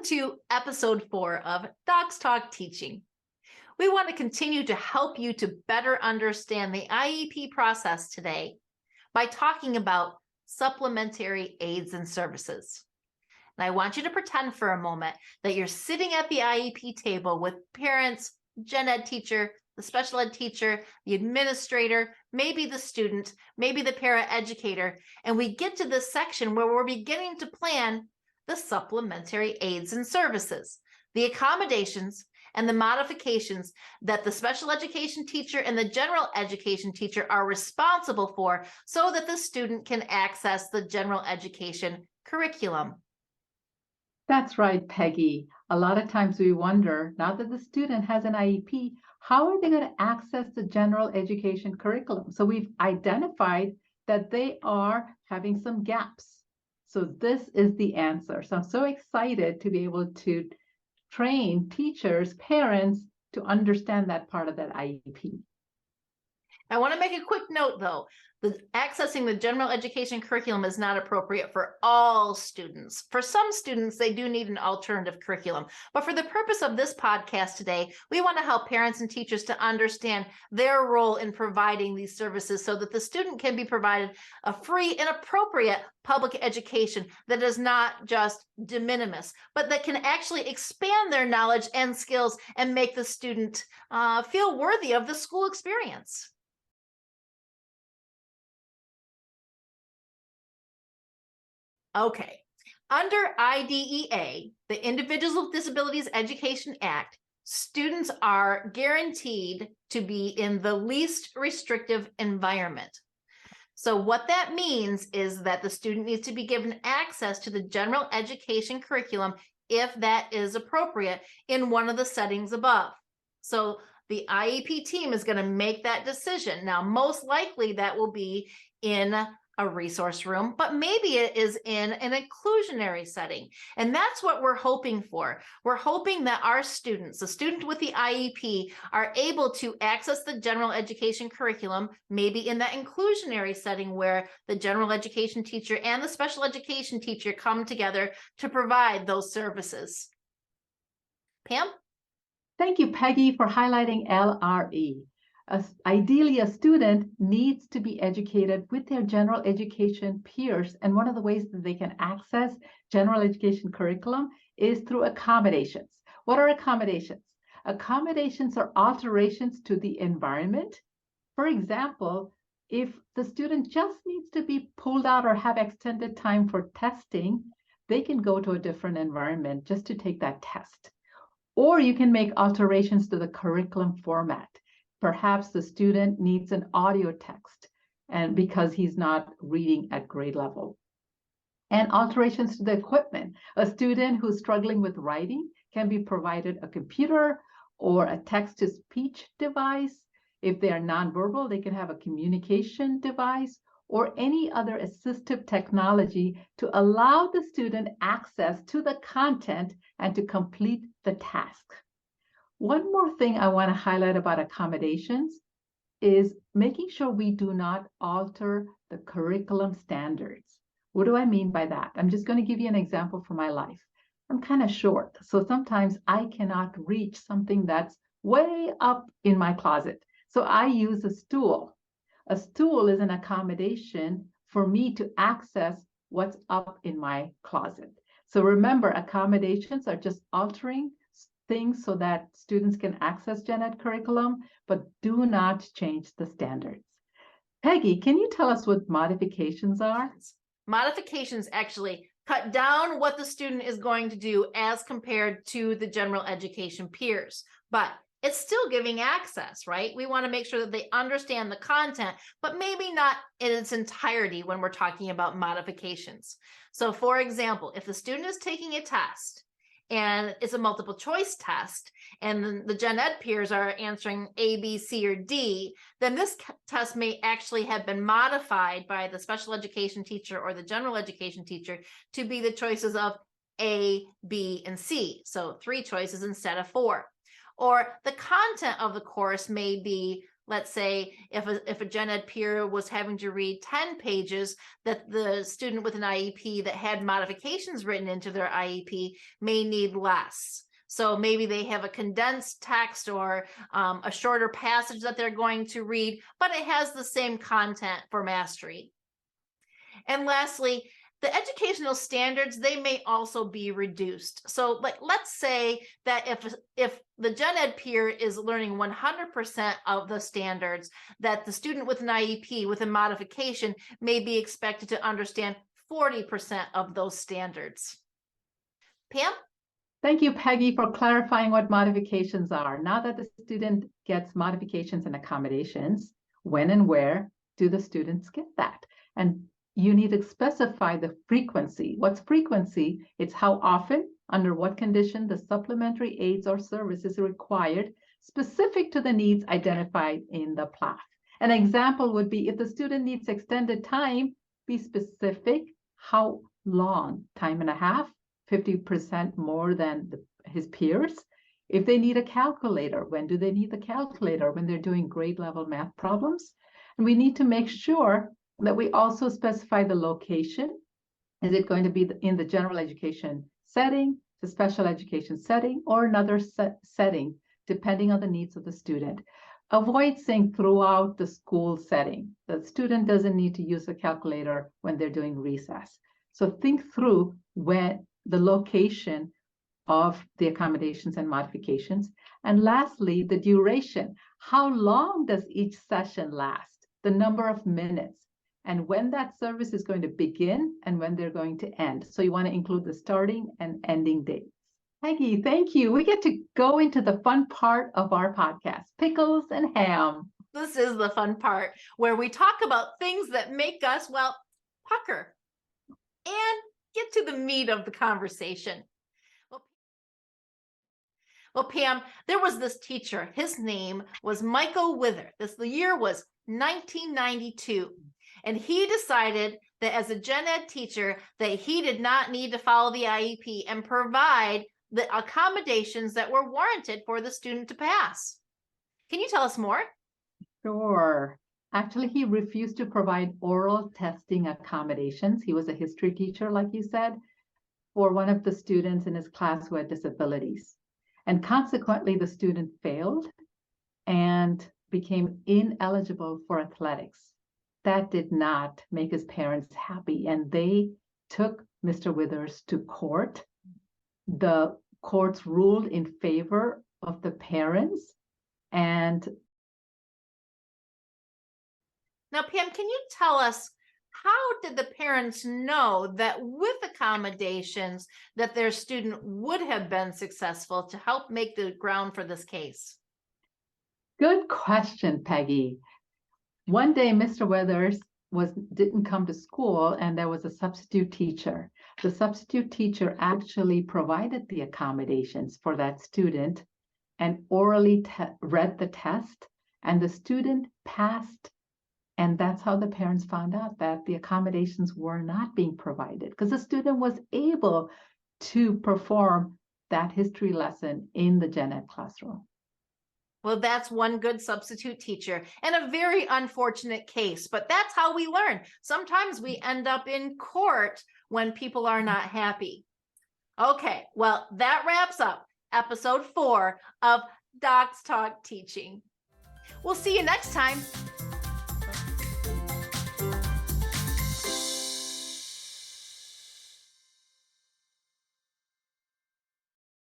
to episode 4 of Docs Talk Teaching. We want to continue to help you to better understand the IEP process today by talking about supplementary aids and services. And I want you to pretend for a moment that you're sitting at the IEP table with parents, gen ed teacher, the special ed teacher, the administrator, maybe the student, maybe the paraeducator, and we get to this section where we're beginning to plan the supplementary aids and services, the accommodations and the modifications that the special education teacher and the general education teacher are responsible for so that the student can access the general education curriculum. That's right, Peggy. A lot of times we wonder, now that the student has an IEP, how are they going to access the general education curriculum? So we've identified that they are having some gaps. So this is the answer. So I'm so excited to be able to train teachers, parents to understand that part of that IEP. I want to make a quick note though. Accessing the general education curriculum is not appropriate for all students. For some students, they do need an alternative curriculum. But for the purpose of this podcast today, we want to help parents and teachers to understand their role in providing these services so that the student can be provided a free and appropriate public education that is not just de minimis, but that can actually expand their knowledge and skills and make the student feel worthy of the school experience. Okay, under IDEA, the Individuals with Disabilities Education Act, students are guaranteed to be in the least restrictive environment. So what that means is that the student needs to be given access to the general education curriculum if that is appropriate in one of the settings above. So the IEP team is going to make that decision. Now, most likely that will be in a resource room, but maybe it is in an inclusionary setting. And that's what we're hoping for. We're hoping that our students, the student with the IEP, are able to access the general education curriculum, maybe in that inclusionary setting where the general education teacher and the special education teacher come together to provide those services. Pam? Thank you, Peggy, for highlighting LRE. Ideally, a student needs to be educated with their general education peers. And one of the ways that they can access general education curriculum is through accommodations. What are accommodations? Accommodations are alterations to the environment. For example, if the student just needs to be pulled out or have extended time for testing, they can go to a different environment just to take that test. Or you can make alterations to the curriculum format. Perhaps the student needs an audio text and because he's not reading at grade level. And alterations to the equipment. A student who's struggling with writing can be provided a computer or a text-to-speech device. If they are nonverbal, they can have a communication device or any other assistive technology to allow the student access to the content and to complete the task. One more thing I want to highlight about accommodations is making sure we do not alter the curriculum standards. What do I mean by that? I'm just going to give you an example from my life. I'm kind of short, so sometimes I cannot reach something that's way up in my closet. So I use a stool. A stool is an accommodation for me to access what's up in my closet. So remember, accommodations are just altering things so that students can access gen ed curriculum, but do not change the standards. Peggy, can you tell us what modifications are? Modifications actually cut down what the student is going to do as compared to the general education peers, but it's still giving access, right? We want to make sure that they understand the content, but maybe not in its entirety when we're talking about modifications. So for example, if the student is taking a test, and it's a multiple choice test, and the gen ed peers are answering A, B, C, or D, then this test may actually have been modified by the special education teacher or the general education teacher to be the choices of A, B, and C. So 3 choices instead of 4. Or the content of the course may be let's say if a gen ed peer was having to read 10 pages, that the student with an IEP that had modifications written into their IEP may need less. So maybe they have a condensed text or a shorter passage that they're going to read, but it has the same content for mastery. And lastly, the educational standards, they may also be reduced. So let's say that if the gen ed peer is learning 100% of the standards, that the student with an IEP with a modification may be expected to understand 40% of those standards. Pam? Thank you, Peggy, for clarifying what modifications are. Now that the student gets modifications and accommodations, when and where do the students get that? And you need to specify the frequency. What's frequency? It's how often, under what condition, the supplementary aids or service is required, specific to the needs identified in the PLAF. An example would be if the student needs extended time, be specific. How long? Time and a half, 50% more than his peers. If they need a calculator, when do they need the calculator? When they're doing grade level math problems? And we need to make sure that we also specify the location. Is it going to be in the general education setting, the special education setting, or another setting, depending on the needs of the student? Avoid saying throughout the school setting. The student doesn't need to use a calculator when they're doing recess. So think through when the location of the accommodations and modifications. And lastly, the duration. How long does each session last? The number of minutes, and when that service is going to begin and when they're going to end. So you want to include the starting and ending dates. Peggy, thank you. We get to go into the fun part of our podcast, pickles and ham. This is the fun part where we talk about things that make us, well, pucker and get to the meat of the conversation. Well, Pam, there was this teacher. His name was Michael Wither. The year was 1992. And he decided that as a gen ed teacher, that he did not need to follow the IEP and provide the accommodations that were warranted for the student to pass. Can you tell us more? Sure. Actually, he refused to provide oral testing accommodations. He was a history teacher, like you said, for one of the students in his class who had disabilities. And consequently, the student failed and became ineligible for athletics. That did not make his parents happy, and they took Mr. Withers to court. The courts ruled in favor of the parents. And now, Pam, can you tell us, how did the parents know that with accommodations that their student would have been successful to help make the ground for this case? Good question, Peggy. One day, Mr. Withers didn't come to school, and there was a substitute teacher. The substitute teacher actually provided the accommodations for that student and orally read the test, and the student passed. And that's how the parents found out that the accommodations were not being provided, because the student was able to perform that history lesson in the gen ed classroom. Well, that's one good substitute teacher and a very unfortunate case, but that's how we learn. Sometimes we end up in court when people are not happy. Okay, well, that wraps up episode 4 of Docs Talk Teaching. We'll see you next time.